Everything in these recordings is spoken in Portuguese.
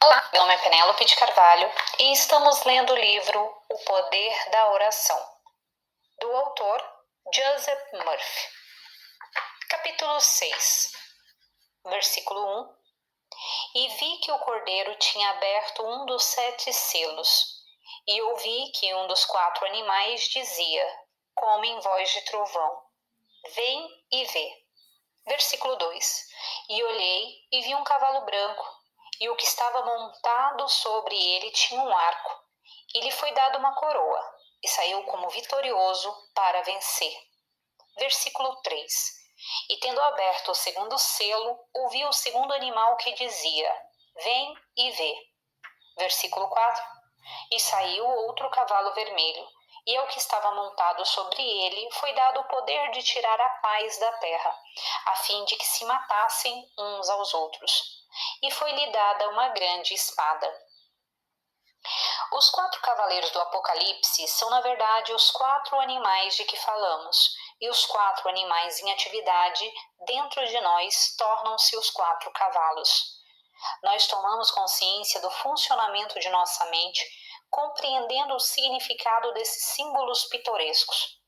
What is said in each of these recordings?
Olá, meu nome é Penélope de Carvalho e estamos lendo o livro O Poder da Oração, do autor Joseph Murphy. Capítulo 6, versículo 1. E vi que o cordeiro tinha aberto um dos 7 selos, e ouvi que um dos 4 animais dizia, como em voz de trovão, vem e vê. Versículo 2. E olhei e vi um cavalo branco, e o que estava montado sobre ele tinha um arco, e lhe foi dada uma coroa, e saiu como vitorioso para vencer. Versículo 3. E tendo aberto o segundo selo, ouvi o segundo animal que dizia, vem e vê. Versículo 4. E saiu outro cavalo vermelho, e ao que estava montado sobre ele foi dado o poder de tirar a paz da terra, a fim de que se matassem uns aos outros. E foi-lhe dada uma grande espada. Os 4 cavaleiros do Apocalipse são, na verdade, os 4 animais de que falamos, e os 4 animais em atividade dentro de nós tornam-se os 4 cavalos. Nós tomamos consciência do funcionamento de nossa mente, compreendendo o significado desses símbolos pitorescos.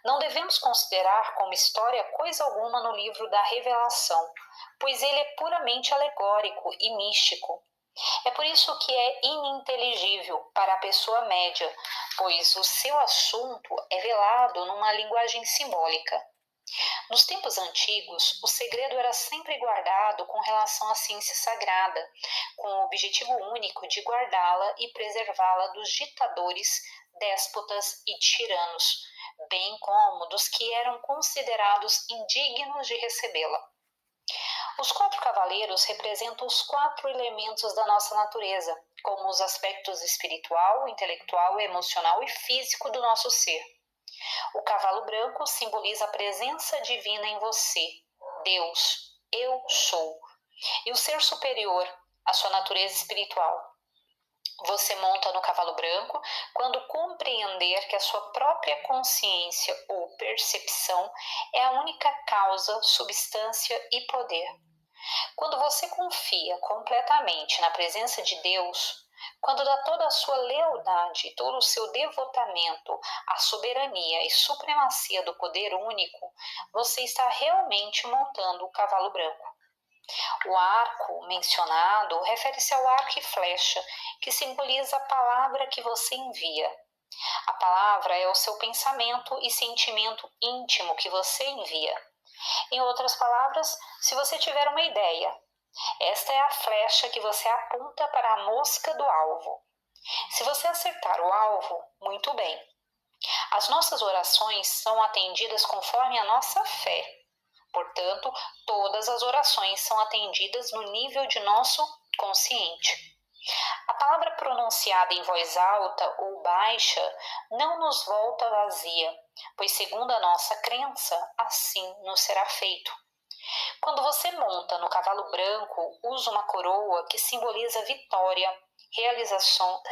Não devemos considerar como história coisa alguma no livro da Revelação, pois ele é puramente alegórico e místico. É por isso que é ininteligível para a pessoa média, pois o seu assunto é velado numa linguagem simbólica. Nos tempos antigos, o segredo era sempre guardado com relação à ciência sagrada, com o objetivo único de guardá-la e preservá-la dos ditadores, déspotas e tiranos, bem como dos que eram considerados indignos de recebê-la. Os 4 cavaleiros representam os 4 elementos da nossa natureza, como os aspectos espiritual, intelectual, emocional e físico do nosso ser. O cavalo branco simboliza a presença divina em você, Deus, eu sou, e o ser superior, a sua natureza espiritual. Você monta no cavalo branco quando compreender que a sua própria consciência ou percepção é a única causa, substância e poder. Quando você confia completamente na presença de Deus, quando dá toda a sua lealdade e todo o seu devotamento à soberania e supremacia do poder único, você está realmente montando o cavalo branco. O arco mencionado refere-se ao arco e flecha, que simboliza a palavra que você envia. A palavra é o seu pensamento e sentimento íntimo que você envia. Em outras palavras, se você tiver uma ideia, esta é a flecha que você aponta para a mosca do alvo. Se você acertar o alvo, muito bem. As nossas orações são atendidas conforme a nossa fé. Portanto, todas as orações são atendidas no nível de nosso consciente. A palavra pronunciada em voz alta ou baixa não nos volta vazia, pois segundo a nossa crença, assim nos será feito. Quando você monta no cavalo branco, usa uma coroa que simboliza vitória, realização,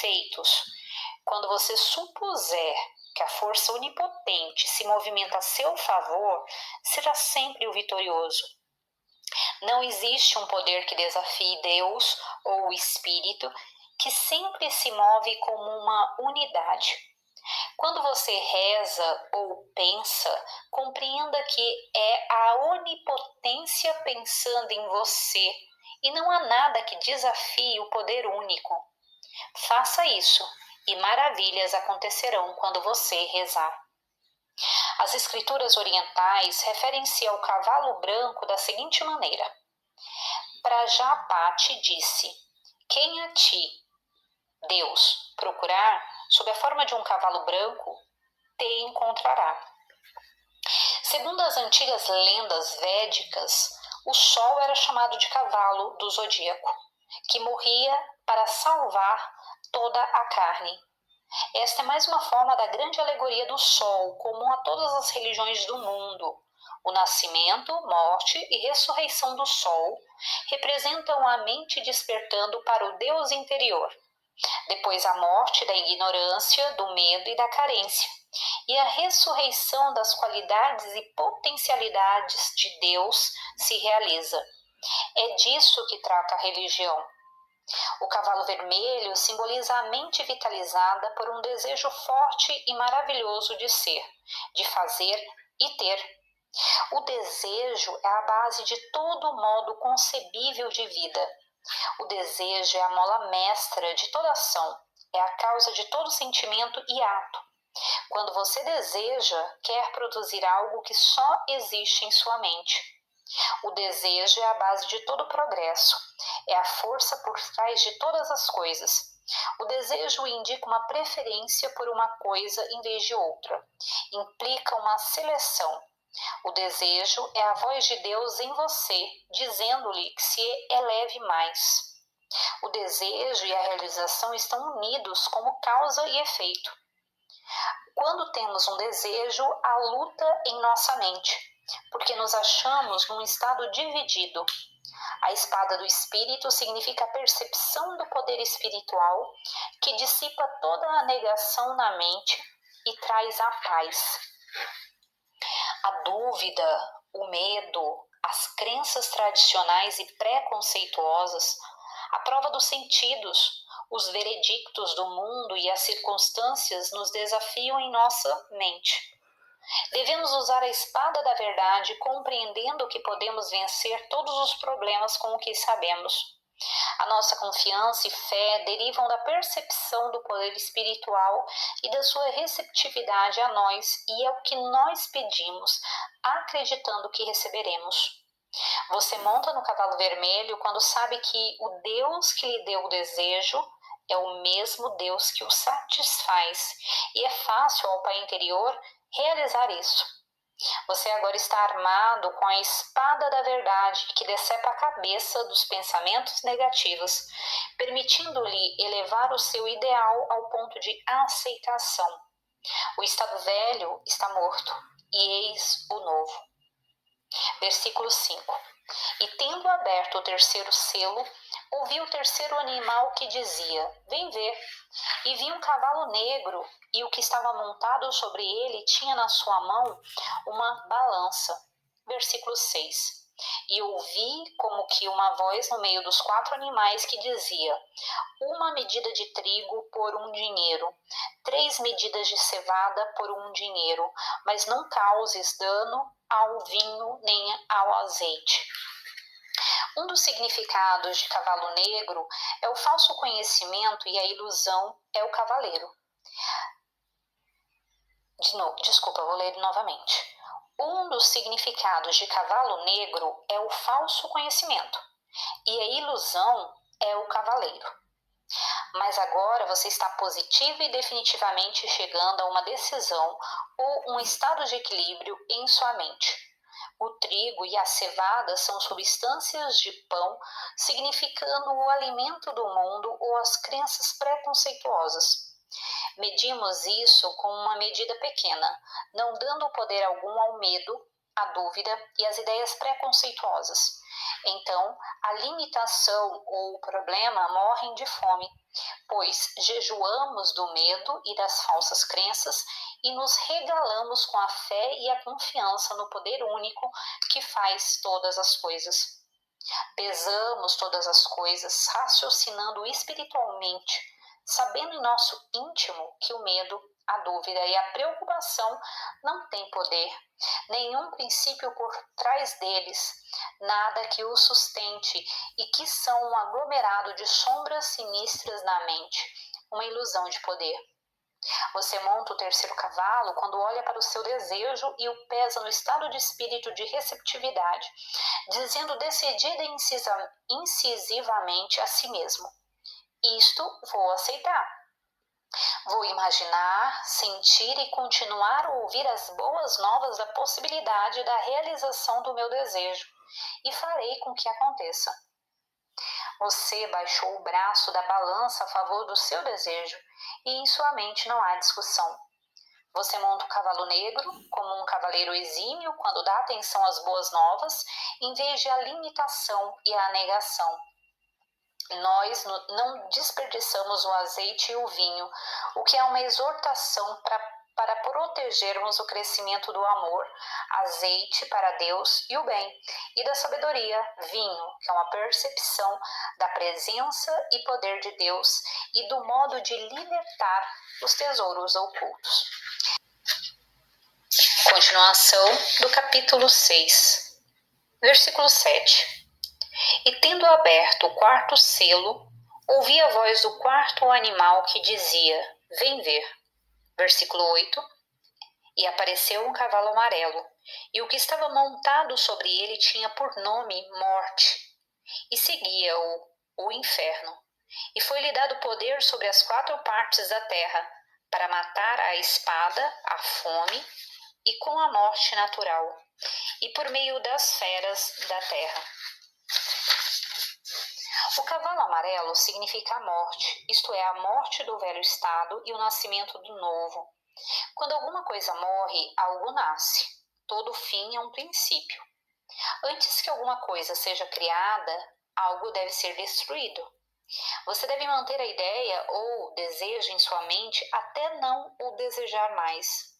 feitos. Quando você supuser que a força onipotente se movimenta a seu favor, será sempre o vitorioso. Não existe um poder que desafie Deus ou o Espírito, que sempre se move como uma unidade. Quando você reza ou pensa, compreenda que é a onipotência pensando em você e não há nada que desafie o poder único. Faça isso e maravilhas acontecerão quando você rezar. As escrituras orientais referem-se ao cavalo branco da seguinte maneira. Prajapati disse, quem a ti, Deus, procurar, sob a forma de um cavalo branco, te encontrará. Segundo as antigas lendas védicas, o sol era chamado de cavalo do zodíaco, que morria para salvar toda a carne. Esta é mais uma forma da grande alegoria do sol, comum a todas as religiões do mundo. O nascimento, morte e ressurreição do sol representam a mente despertando para o Deus interior. Depois a morte da ignorância, do medo e da carência. E a ressurreição das qualidades e potencialidades de Deus se realiza. É disso que trata a religião. O cavalo vermelho simboliza a mente vitalizada por um desejo forte e maravilhoso de ser, de fazer e ter. O desejo é a base de todo modo concebível de vida. O desejo é a mola mestra de toda ação, é a causa de todo sentimento e ato. Quando você deseja, quer produzir algo que só existe em sua mente. O desejo é a base de todo progresso, é a força por trás de todas as coisas. O desejo indica uma preferência por uma coisa em vez de outra. Implica uma seleção. O desejo é a voz de Deus em você, dizendo-lhe que se eleve mais. O desejo e a realização estão unidos como causa e efeito. Quando temos um desejo, há luta em nossa mente, porque nos achamos num estado dividido. A espada do espírito significa a percepção do poder espiritual que dissipa toda a negação na mente e traz a paz. A dúvida, o medo, as crenças tradicionais e preconceituosas, a prova dos sentidos, os veredictos do mundo e as circunstâncias nos desafiam em nossa mente. Devemos usar a espada da verdade, compreendendo que podemos vencer todos os problemas com o que sabemos. A nossa confiança e fé derivam da percepção do poder espiritual e da sua receptividade a nós e ao que nós pedimos, acreditando que receberemos. Você monta no cavalo vermelho quando sabe que o Deus que lhe deu o desejo é o mesmo Deus que o satisfaz, e é fácil ao Pai interior realizar isso. Você agora está armado com a espada da verdade que decepa a cabeça dos pensamentos negativos, permitindo-lhe elevar o seu ideal ao ponto de aceitação. O estado velho está morto, e eis o novo. Versículo 5. E tendo aberto o terceiro selo, ouvi o terceiro animal que dizia: Vem ver. E vi um cavalo negro, e o que estava montado sobre ele tinha na sua mão uma balança. Versículo 6. E ouvi como que uma voz no meio dos 4 animais que dizia: uma medida de trigo por 1 dinheiro, 3 medidas de cevada por 1 dinheiro, mas não causes dano ao vinho nem ao azeite. Um dos significados de cavalo negro é o falso conhecimento e a ilusão é o cavaleiro. Vou ler novamente. Um dos significados de cavalo negro é o falso conhecimento e a ilusão é o cavaleiro. Mas agora você está positivo e definitivamente chegando a uma decisão ou um estado de equilíbrio em sua mente. O trigo e a cevada são substâncias de pão, significando o alimento do mundo ou as crenças preconceituosas. Medimos isso com uma medida pequena, não dando poder algum ao medo, à dúvida e às ideias preconceituosas. Então, a limitação ou o problema morrem de fome, pois jejuamos do medo e das falsas crenças e nos regalamos com a fé e a confiança no poder único que faz todas as coisas. Pesamos todas as coisas, raciocinando espiritualmente, sabendo em nosso íntimo que o medo, a dúvida e a preocupação não têm poder, nenhum princípio por trás deles, nada que os sustente e que são um aglomerado de sombras sinistras na mente, uma ilusão de poder. Você monta o terceiro cavalo quando olha para o seu desejo e o pesa no estado de espírito de receptividade, dizendo decidida e incisivamente a si mesmo: isto vou aceitar. Vou imaginar, sentir e continuar a ouvir as boas novas da possibilidade da realização do meu desejo e farei com que aconteça. Você baixou o braço da balança a favor do seu desejo e em sua mente não há discussão. Você monta o cavalo negro como um cavaleiro exímio quando dá atenção às boas novas em vez de à limitação e à negação. Nós não desperdiçamos o azeite e o vinho, o que é uma exortação para para protegermos o crescimento do amor, azeite para Deus e o bem, e da sabedoria, vinho, que é uma percepção da presença e poder de Deus e do modo de libertar os tesouros ocultos. Continuação do capítulo 6, versículo 7. E tendo aberto o quarto selo, ouvi a voz do quarto animal que dizia: Vem ver. Versículo 8. E apareceu um cavalo amarelo, e o que estava montado sobre ele tinha por nome Morte, e seguia-o o inferno. E foi-lhe dado poder sobre as 4 partes da terra, para matar a espada, a fome e com a morte natural, e por meio das feras da terra. O cavalo amarelo significa a morte, isto é, a morte do velho estado e o nascimento do novo. Quando alguma coisa morre, algo nasce. Todo fim é um princípio. Antes que alguma coisa seja criada, algo deve ser destruído. Você deve manter a ideia ou desejo em sua mente até não o desejar mais.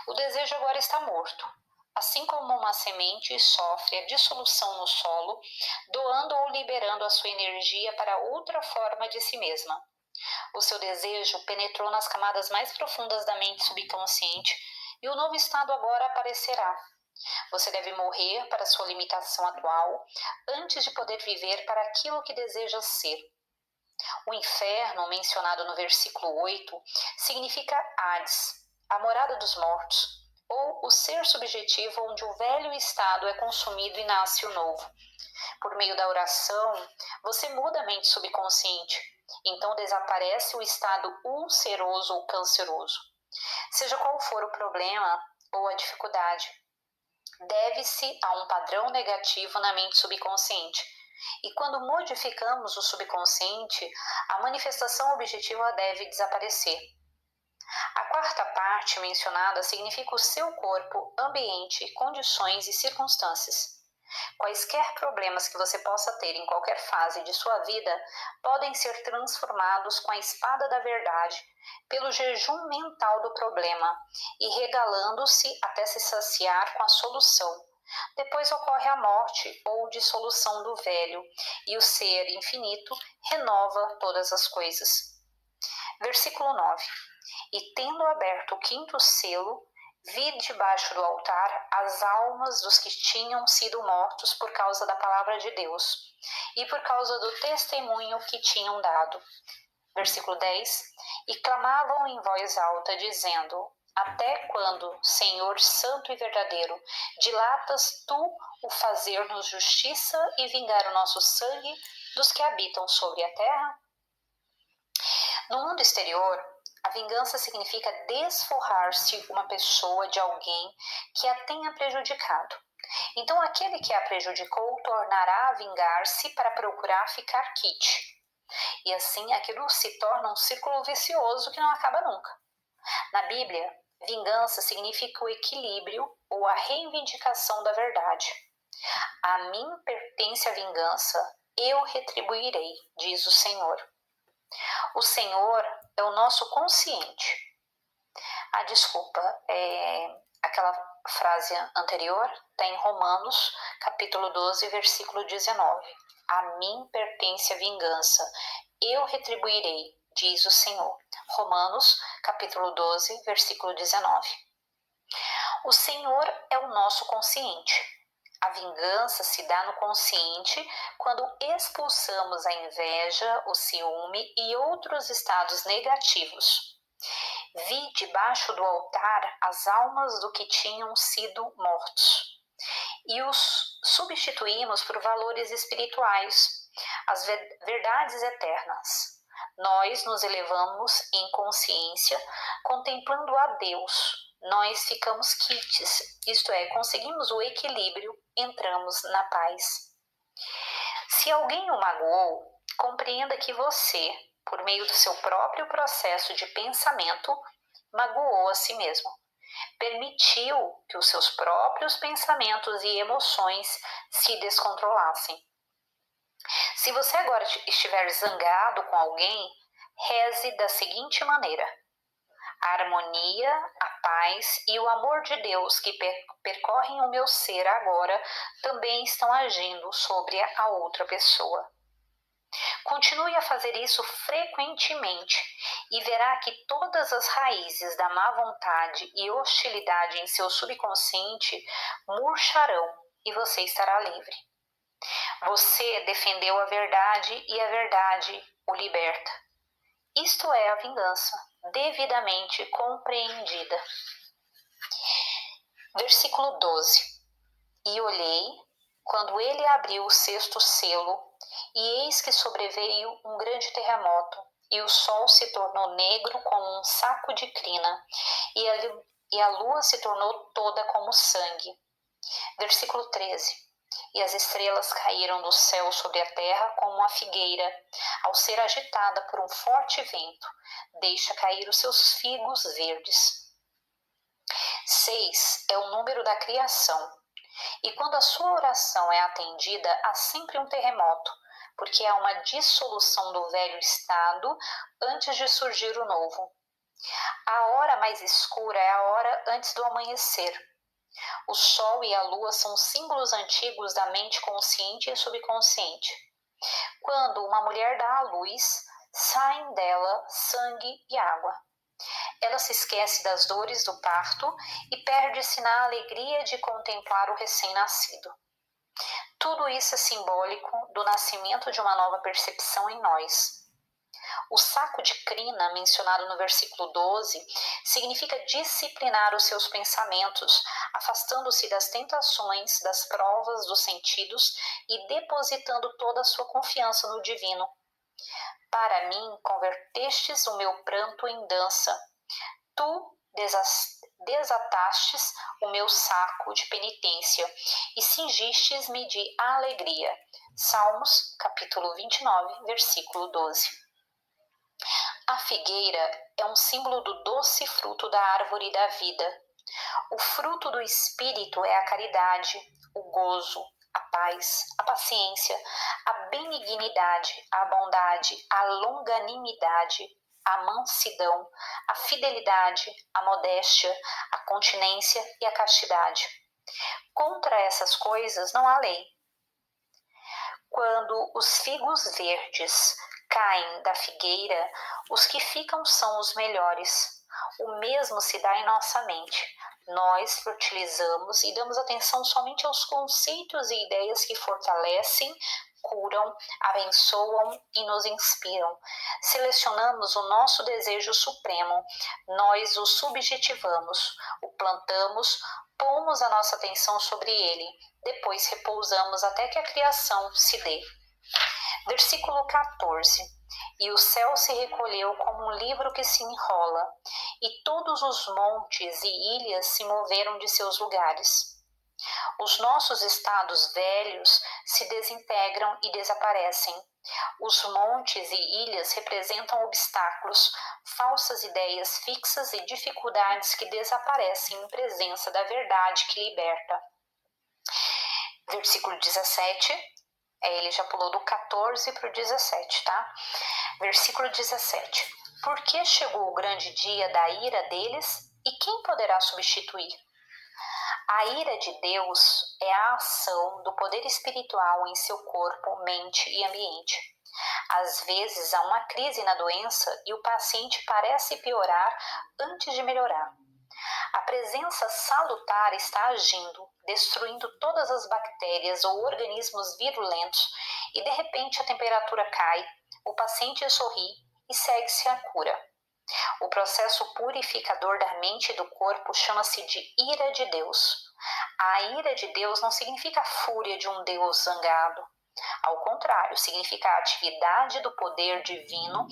O desejo agora está morto. Assim como uma semente sofre a dissolução no solo, doando ou liberando a sua energia para outra forma de si mesma. O seu desejo penetrou nas camadas mais profundas da mente subconsciente e o novo estado agora aparecerá. Você deve morrer para sua limitação atual antes de poder viver para aquilo que deseja ser. O inferno, mencionado no versículo 8, significa Hades, a morada dos mortos, ou o ser subjetivo onde o velho estado é consumido e nasce o novo. Por meio da oração, você muda a mente subconsciente, então desaparece o estado ulceroso ou canceroso. Seja qual for o problema ou a dificuldade, deve-se a um padrão negativo na mente subconsciente. E quando modificamos o subconsciente, a manifestação objetiva deve desaparecer. A quarta parte mencionada significa o seu corpo, ambiente, condições e circunstâncias. Quaisquer problemas que você possa ter em qualquer fase de sua vida podem ser transformados com a espada da verdade, pelo jejum mental do problema e regalando-se até se saciar com a solução. Depois ocorre a morte ou dissolução do velho, e o ser infinito renova todas as coisas. Versículo 9. E tendo aberto o quinto selo, vi debaixo do altar as almas dos que tinham sido mortos por causa da palavra de Deus e por causa do testemunho que tinham dado. Versículo 10. E clamavam em voz alta, dizendo: Até quando, Senhor Santo e verdadeiro, dilatas tu o fazer-nos justiça e vingar o nosso sangue dos que habitam sobre a terra? No mundo exterior, a vingança significa desforrar-se uma pessoa de alguém que a tenha prejudicado. Então, aquele que a prejudicou tornará a vingar-se para procurar ficar quite. E assim, aquilo se torna um círculo vicioso que não acaba nunca. Na Bíblia, vingança significa o equilíbrio ou a reivindicação da verdade. A mim pertence a vingança, eu retribuirei, diz o Senhor. O Senhor é o nosso consciente. Aquela frase anterior está em Romanos, capítulo 12, versículo 19. A mim pertence a vingança, eu retribuirei, diz o Senhor. Romanos, capítulo 12, versículo 19. O Senhor é o nosso consciente. A vingança se dá no consciente quando expulsamos a inveja, o ciúme e outros estados negativos. Vi debaixo do altar as almas do que tinham sido mortos e os substituímos por valores espirituais, as verdades eternas. Nós nos elevamos em consciência, contemplando a Deus. Nós ficamos quites, isto é, conseguimos o equilíbrio, entramos na paz. Se alguém o magoou, compreenda que você, por meio do seu próprio processo de pensamento, magoou a si mesmo. Permitiu que os seus próprios pensamentos e emoções se descontrolassem. Se você agora estiver zangado com alguém, reze da seguinte maneira: A harmonia, a paz e o amor de Deus que percorrem o meu ser agora também estão agindo sobre a outra pessoa. Continue a fazer isso frequentemente e verá que todas as raízes da má vontade e hostilidade em seu subconsciente murcharão e você estará livre. Você defendeu a verdade e a verdade o liberta. Isto é a vingança, devidamente compreendida. Versículo 12. E olhei, quando ele abriu o sexto selo, e eis que sobreveio um grande terremoto, e o sol se tornou negro como um saco de crina, e a lua se tornou toda como sangue. Versículo 13. E as estrelas caíram do céu sobre a terra como uma figueira, ao ser agitada por um forte vento, deixa cair os seus figos verdes. 6 é o número da criação. E quando a sua oração é atendida, há sempre um terremoto, porque há uma dissolução do velho estado antes de surgir o novo. A hora mais escura é a hora antes do amanhecer. O sol e a lua são símbolos antigos da mente consciente e subconsciente. Quando uma mulher dá à luz, saem dela sangue e água. Ela se esquece das dores do parto e perde-se na alegria de contemplar o recém-nascido. Tudo isso é simbólico do nascimento de uma nova percepção em nós. O saco de crina, mencionado no versículo 12, significa disciplinar os seus pensamentos, afastando-se das tentações, das provas, dos sentidos e depositando toda a sua confiança no divino. Para mim, convertestes o meu pranto em dança. Tu desatastes o meu saco de penitência e cingistes-me de alegria. Salmos, capítulo 29, versículo 12. A figueira é um símbolo do doce fruto da árvore da vida. O fruto do Espírito é a caridade, o gozo, a paz, a paciência, a benignidade, a bondade, a longanimidade, a mansidão, a fidelidade, a modéstia, a continência e a castidade. Contra essas coisas não há lei. Quando os figos verdes caem da figueira, os que ficam são os melhores. O mesmo se dá em nossa mente. Nós fertilizamos e damos atenção somente aos conceitos e ideias que fortalecem, curam, abençoam e nos inspiram. Selecionamos o nosso desejo supremo, nós o subjetivamos, o plantamos, pomos a nossa atenção sobre ele, depois repousamos até que a criação se dê. Versículo 14. E o céu se recolheu como um livro que se enrola, e todos os montes e ilhas se moveram de seus lugares. Os nossos estados velhos se desintegram e desaparecem. Os montes e ilhas representam obstáculos, falsas ideias fixas e dificuldades que desaparecem em presença da verdade que liberta. Versículo 17. Ele já pulou do 14 para o 17, tá? Versículo 17. Porque chegou o grande dia da ira deles, e quem poderá substituir? A ira de Deus é a ação do poder espiritual em seu corpo, mente e ambiente. Às vezes há uma crise na doença e o paciente parece piorar antes de melhorar. A presença salutar está agindo, destruindo todas as bactérias ou organismos virulentos e de repente a temperatura cai, o paciente sorri e segue-se a cura. O processo purificador da mente e do corpo chama-se de ira de Deus. A ira de Deus não significa a fúria de um Deus zangado. Ao contrário, significa a atividade do poder divino,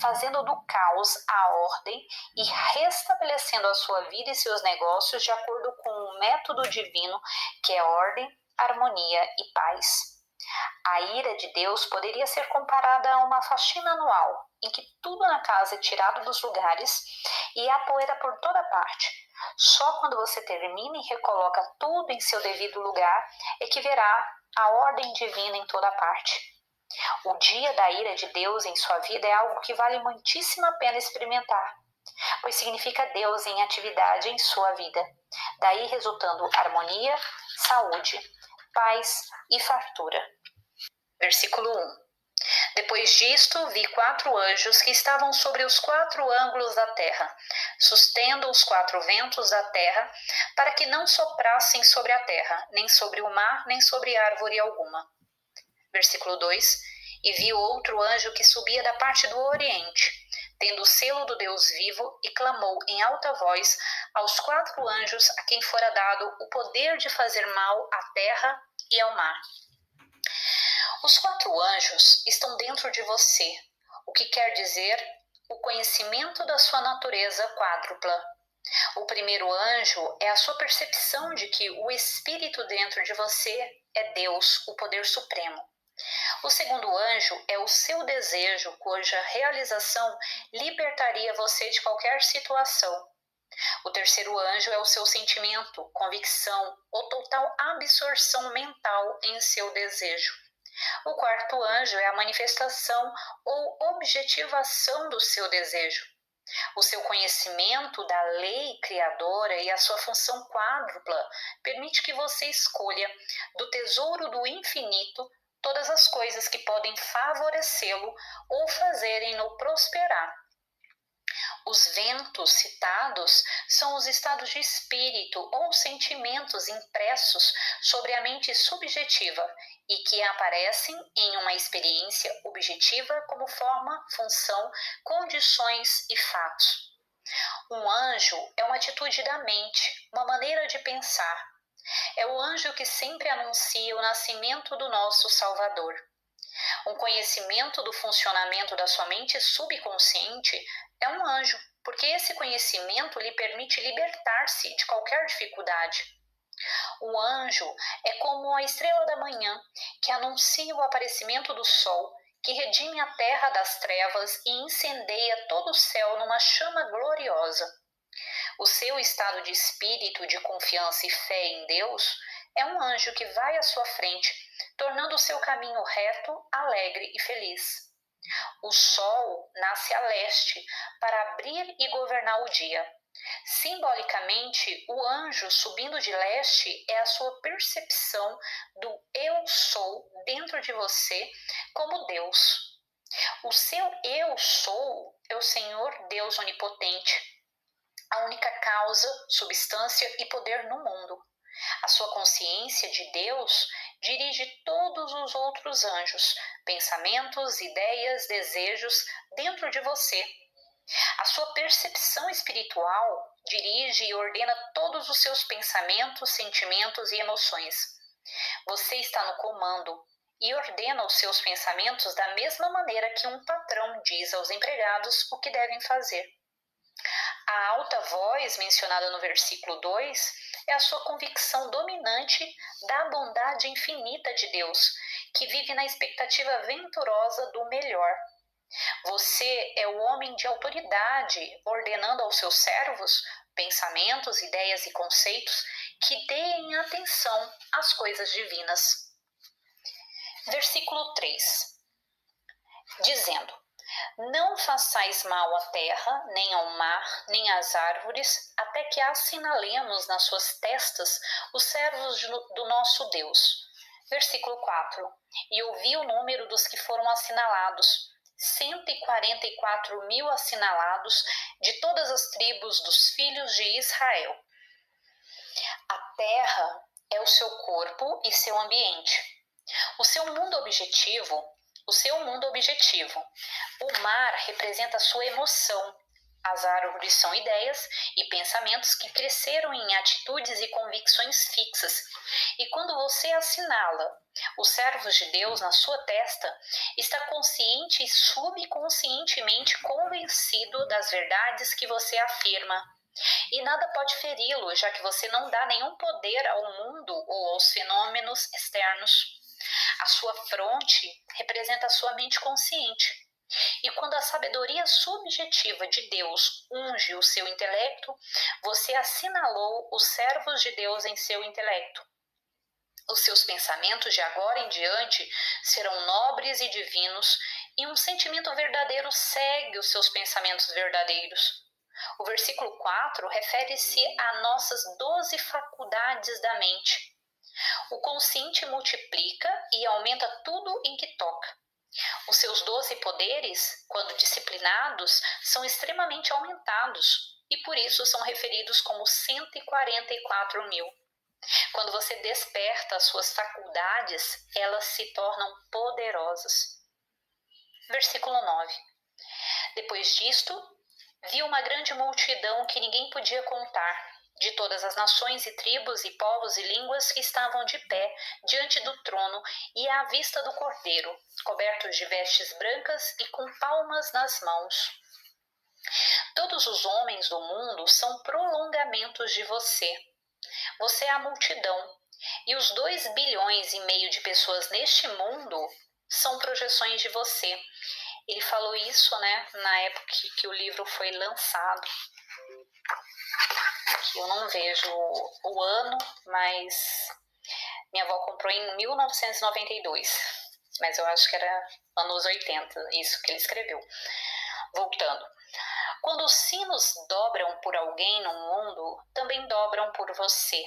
fazendo do caos a ordem e restabelecendo a sua vida e seus negócios de acordo com o método divino, que é ordem, harmonia e paz. A ira de Deus poderia ser comparada a uma faxina anual, em que tudo na casa é tirado dos lugares e há poeira por toda parte. Só quando você termina e recoloca tudo em seu devido lugar é que verá a ordem divina em toda parte. O dia da ira de Deus em sua vida é algo que vale muitíssimo a pena experimentar. pois significa Deus em atividade em sua vida. Daí resultando harmonia, saúde, paz e fartura. Versículo 1. Depois disto, vi 4 anjos que estavam sobre os 4 ângulos da terra, sustendo os 4 ventos da terra, para que não soprassem sobre a terra, nem sobre o mar, nem sobre árvore alguma. Versículo 2. E vi outro anjo que subia da parte do oriente, tendo o selo do Deus vivo, e clamou em alta voz aos 4 anjos a quem fora dado o poder de fazer mal à terra e ao mar. Os 4 anjos estão dentro de você, o que quer dizer o conhecimento da sua natureza quádrupla. O primeiro anjo é a sua percepção de que o Espírito dentro de você é Deus, o poder supremo. O segundo anjo é o seu desejo, cuja realização libertaria você de qualquer situação. O terceiro anjo é o seu sentimento, convicção ou total absorção mental em seu desejo. O quarto anjo é a manifestação ou objetivação do seu desejo. O seu conhecimento da lei criadora e a sua função quádrupla permite que você escolha do tesouro do infinito todas as coisas que podem favorecê-lo ou fazerem-no prosperar. Os ventos citados são os estados de espírito ou sentimentos impressos sobre a mente subjetiva e que aparecem em uma experiência objetiva como forma, função, condições e fatos. Um anjo é uma atitude da mente, uma maneira de pensar. É o anjo que sempre anuncia o nascimento do nosso Salvador. Um conhecimento do funcionamento da sua mente subconsciente é um anjo, porque esse conhecimento lhe permite libertar-se de qualquer dificuldade. O anjo é como a estrela da manhã, que anuncia o aparecimento do sol, que redime a terra das trevas e incendeia todo o céu numa chama gloriosa. O seu estado de espírito, de confiança e fé em Deus, é um anjo que vai à sua frente, tornando o seu caminho reto, alegre e feliz. O sol nasce a leste para abrir e governar o dia. Simbolicamente, o anjo subindo de leste é a sua percepção do eu sou dentro de você como Deus. O seu eu sou é o Senhor Deus onipotente, a única causa, substância e poder no mundo. A sua consciência de Deus dirige todos os outros anjos, pensamentos, ideias, desejos dentro de você. A sua percepção espiritual dirige e ordena todos os seus pensamentos, sentimentos e emoções. Você está no comando e ordena os seus pensamentos da mesma maneira que um patrão diz aos empregados o que devem fazer. A alta voz mencionada no versículo 2 é a sua convicção dominante da bondade infinita de Deus, que vive na expectativa venturosa do melhor. Você é o homem de autoridade, ordenando aos seus servos pensamentos, ideias e conceitos que deem atenção às coisas divinas. Versículo 3. Dizendo: não façais mal à terra, nem ao mar, nem às árvores, até que assinalemos nas suas testas os servos do nosso Deus. Versículo 4. E ouvi o número dos que foram assinalados, 144.000 assinalados de todas as tribos dos filhos de Israel. A terra é o seu corpo e seu ambiente. O seu mundo objetivo. O mar representa a sua emoção. As árvores são ideias e pensamentos que cresceram em atitudes e convicções fixas. E quando você assinala os servos de Deus na sua testa, está consciente e subconscientemente convencido das verdades que você afirma. E nada pode feri-lo, já que você não dá nenhum poder ao mundo ou aos fenômenos externos. A sua fronte representa a sua mente consciente. E quando a sabedoria subjetiva de Deus unge o seu intelecto, você assinalou os servos de Deus em seu intelecto. Os seus pensamentos de agora em diante serão nobres e divinos, e um sentimento verdadeiro segue os seus pensamentos verdadeiros. O versículo 4 refere-se a nossas 12 faculdades da mente. O consciente multiplica e aumenta tudo em que toca. Os seus 12 poderes, quando disciplinados, são extremamente aumentados e por isso são referidos como 144 mil. Quando você desperta as suas faculdades, elas se tornam poderosas. Versículo 9. Depois disto, vi uma grande multidão que ninguém podia contar, de todas as nações e tribos e povos e línguas que estavam de pé diante do trono e à vista do Cordeiro, cobertos de vestes brancas e com palmas nas mãos. Todos os homens do mundo são prolongamentos de você. Você é a multidão, e os 2,5 bilhões de pessoas neste mundo são projeções de você. Ele falou isso, na época que o livro foi lançado. Aqui eu não vejo o ano, mas minha avó comprou em 1992. Mas eu acho que era anos 80, isso que ele escreveu. Voltando. Quando os sinos dobram por alguém no mundo, também dobram por você.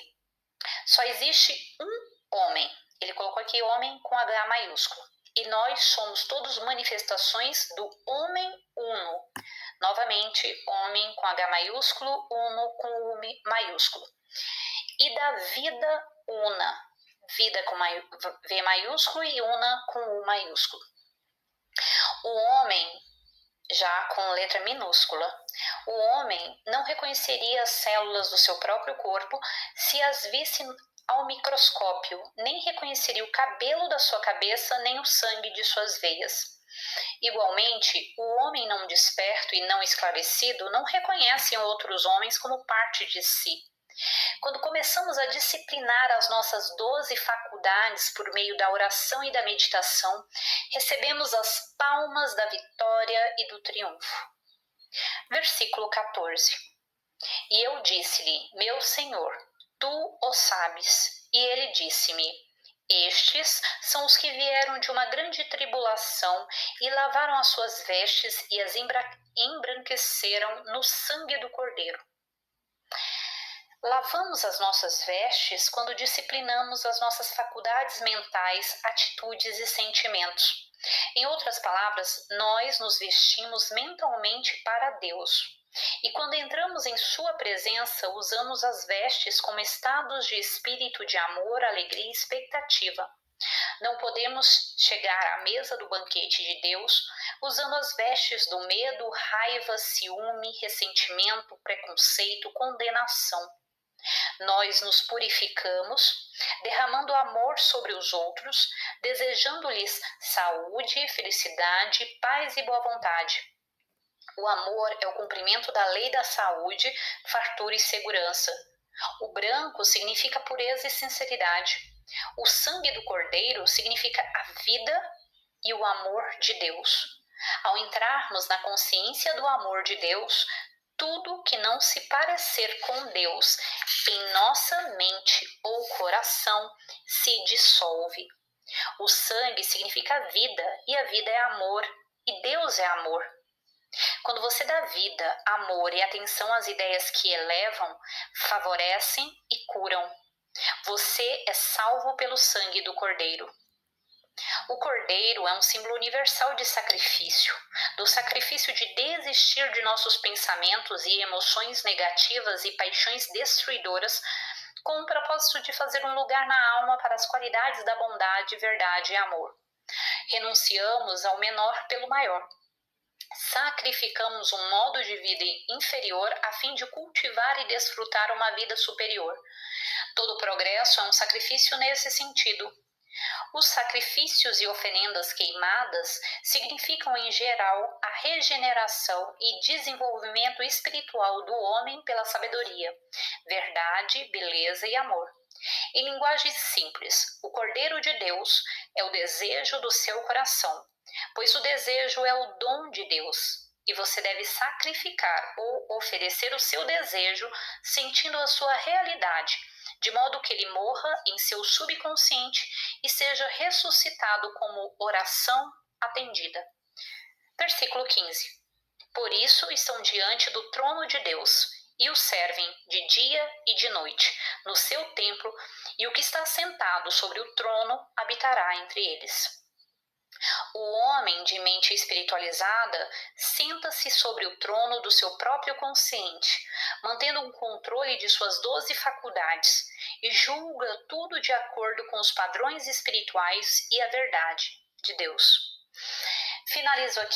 Só existe um homem. Ele colocou aqui homem com H maiúsculo. E nós somos todos manifestações do homem uno. Novamente, homem com H maiúsculo, uno com U maiúsculo. E da vida una. Vida com V maiúsculo e una com U maiúsculo. O homem, já com letra minúscula. O homem não reconheceria as células do seu próprio corpo se as visse ao microscópio, nem reconheceria o cabelo da sua cabeça, nem o sangue de suas veias. Igualmente, o homem não desperto e não esclarecido não reconhece outros homens como parte de si. Quando começamos a disciplinar as nossas 12 faculdades por meio da oração e da meditação, recebemos as palmas da vitória e do triunfo. Versículo 14. E eu disse-lhe, meu Senhor, tu o sabes. E ele disse-me, estes são os que vieram de uma grande tribulação e lavaram as suas vestes e as embranqueceram no sangue do Cordeiro. Lavamos as nossas vestes quando disciplinamos as nossas faculdades mentais, atitudes e sentimentos. Em outras palavras, nós nos vestimos mentalmente para Deus. E quando entramos em sua presença, usamos as vestes como estados de espírito de amor, alegria e expectativa. Não podemos chegar à mesa do banquete de Deus usando as vestes do medo, raiva, ciúme, ressentimento, preconceito, condenação. Nós nos purificamos, derramando amor sobre os outros, desejando-lhes saúde, felicidade, paz e boa vontade. O amor é o cumprimento da lei da saúde, fartura e segurança. O branco significa pureza e sinceridade. O sangue do Cordeiro significa a vida e o amor de Deus. Ao entrarmos na consciência do amor de Deus, tudo que não se parecer com Deus em nossa mente ou coração se dissolve. O sangue significa vida e a vida é amor e Deus é amor. Quando você dá vida, amor e atenção às ideias que elevam, favorecem e curam. Você é salvo pelo sangue do Cordeiro. O Cordeiro é um símbolo universal de sacrifício, do sacrifício de desistir de nossos pensamentos e emoções negativas e paixões destruidoras, com o propósito de fazer um lugar na alma para as qualidades da bondade, verdade e amor. Renunciamos ao menor pelo maior. Sacrificamos um modo de vida inferior a fim de cultivar e desfrutar uma vida superior. Todo progresso é um sacrifício nesse sentido. Os sacrifícios e oferendas queimadas significam, em geral, a regeneração e desenvolvimento espiritual do homem pela sabedoria, verdade, beleza e amor. Em linguagem simples, o Cordeiro de Deus é o desejo do seu coração, pois o desejo é o dom de Deus, e você deve sacrificar ou oferecer o seu desejo sentindo a sua realidade, de modo que ele morra em seu subconsciente e seja ressuscitado como oração atendida. Versículo 15. Por isso estão diante do trono de Deus e o servem de dia e de noite no seu templo, e o que está sentado sobre o trono habitará entre eles. O homem de mente espiritualizada senta-se sobre o trono do seu próprio consciente, mantendo um controle de suas 12 faculdades, e julga tudo de acordo com os padrões espirituais e a verdade de Deus. Finalizo aqui